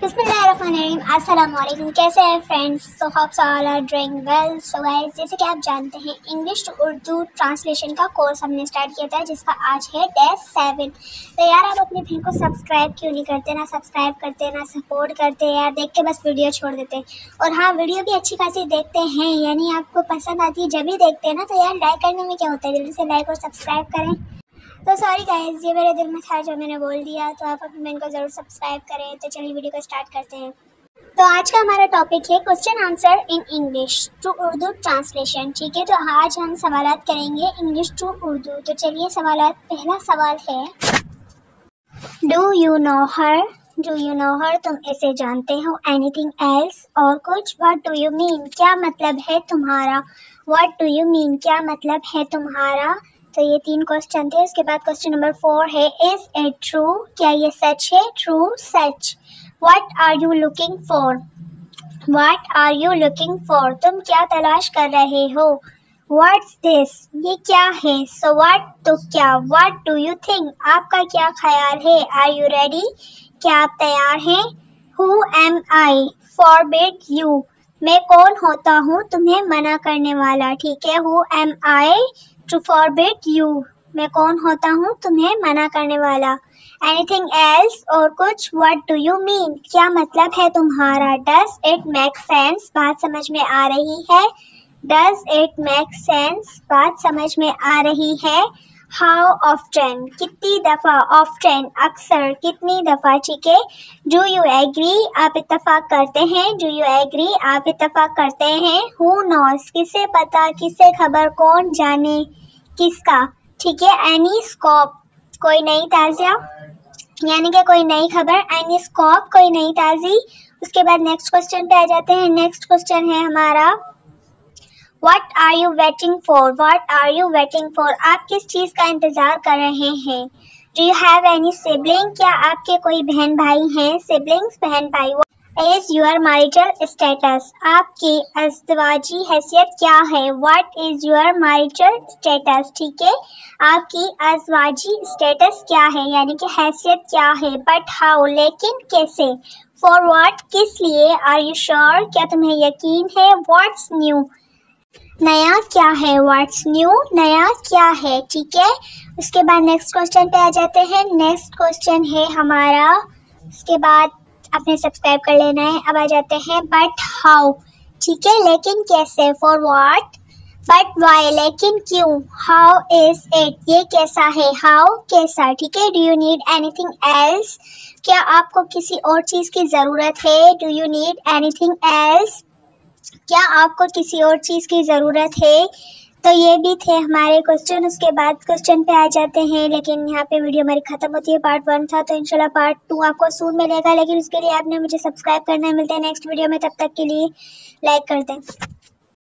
बिस्मिल्लाहिर्रहमानिर्रहीम। अस्सलाम वालेकुम। कैसे हैं friends? So hopes all are doing well. So guys, जैसे कि आप जानते हैं इंग्लिश टू उर्दू ट्रांसलेशन का कोर्स हमने स्टार्ट किया था, जिसका आज है डे 7। तो यार, आप अपनी बहन को सब्सक्राइब क्यों नहीं करते? ना सब्सक्राइब करते, ना सपोर्ट करते यार, देख के बस वीडियो छोड़ देते। और हाँ, वीडियो भी अच्छी खासी देखते हैं, यानी आपको पसंद आती है जब भी देखते हैं ना, तो यार लाइक करने में क्या होता है, जल्दी से लाइक और सब्सक्राइब करें। तो सॉरी गाइस, ये मेरे दिल में था जो मैंने बोल दिया, तो आप अपनी बहन को ज़रूर सब्सक्राइब करें। तो चलिए वीडियो को स्टार्ट करते हैं। तो आज का हमारा टॉपिक है question answer in English to Urdu translation. ठीक है, तो आज हम सवालात करेंगे इंग्लिश टू उर्दू। तो चलिए सवालात। पहला सवाल है, do you know her? Do you know her, तुम इसे जानते हो? एनीथिंग एल्स, और कुछ? व्हाट डू यू मीन, क्या मतलब है तुम्हारा? व्हाट डू यू मीन, क्या मतलब है तुम्हारा? तो ये 3 क्वेश्चन थे। उसके बाद क्वेश्चन नंबर 4 है, इज इट ट्रू, क्या ये सच है? ट्रू, सच। What are you looking for? What are you looking for, तुम क्या तलाश कर रहे हो? व्हाट्स दिस, ये क्या है? सो व्हाट, तो क्या? व्हाट डू यू थिंक, आपका क्या ख्याल है? आर यू रेडी, क्या आप तैयार हैं? Who am I, forbid you, मैं कौन होता हूँ तुम्हें मना करने वाला? ठीक है, who am I to forbid you, मैं कौन होता हूँ तुम्हें मना करने वाला? एनीथिंग एल्स, और कुछ? व्हाट डू यू मीन, क्या मतलब है तुम्हारा? डज इट मेक सेंस, बात समझ में आ रही है? डज इट मेक सेंस, बात समझ में आ रही है? हाउ ऑफ्टन, कितनी दफ़ा? ऑफ्टन, अक्सर, कितनी दफ़ा? ठीक है। डू यू एग्री, आप इत्तेफाक करते हैं? डू यू एग्री, आप इत्तेफाक करते हैं? हु नोस, किसे पता, किसे खबर, कौन जाने, किसका? ठीक है। एनी स्कोप, कोई नई ताज़ा, यानी कि कोई नई खबर। एनी स्कोप, कोई नई ताज़ी। उसके बाद नेक्स्ट क्वेश्चन पे आ जाते हैं। नेक्स्ट क्वेश्चन है हमारा, what are you waiting for? What are you waiting for, आप किस चीज़ का इंतज़ार कर रहे हैं? Do you have any sibling, क्या आपके कोई बहन भाई हैं? सिबलिंग्स, बहन भाई। इज योर मैरिटल स्टेटस, आपकी अज़वाजी हैसियत क्या है? What is your marital status, ठीक है, आपकी अज़वाजी स्टेटस क्या है, यानी कि हैसियत क्या है? बट हाउ, लेकिन कैसे? फॉर व्हाट, किस लिए? आर यू श्योर, क्या तुम्हें यकीन है? व्हाट्स न्यू, नया क्या है? व्हाट्स न्यू, नया क्या है? ठीक है। उसके बाद नेक्स्ट क्वेश्चन पे आ जाते हैं। नेक्स्ट क्वेश्चन है हमारा, उसके बाद आपने सब्सक्राइब कर लेना है। अब आ जाते हैं, बट हाउ, ठीक है, लेकिन कैसे? फॉर व्हाट, बट वाई, लेकिन क्यों? हाउ इज इट, ये कैसा है? हाउ, कैसा, ठीक है। Do you need anything else, क्या आपको किसी और चीज़ की ज़रूरत है? Do you need anything else, क्या आपको किसी और चीज़ की ज़रूरत है? तो ये भी थे हमारे क्वेश्चन। उसके बाद क्वेश्चन पे आ जाते हैं, लेकिन यहाँ पे वीडियो हमारी ख़त्म होती है। पार्ट 1 था, तो इंशाल्लाह पार्ट 2 आपको सून मिलेगा, लेकिन उसके लिए आपने मुझे सब्सक्राइब करना है। मिलते हैं नेक्स्ट वीडियो में, तब तक के लिए लाइक कर दें।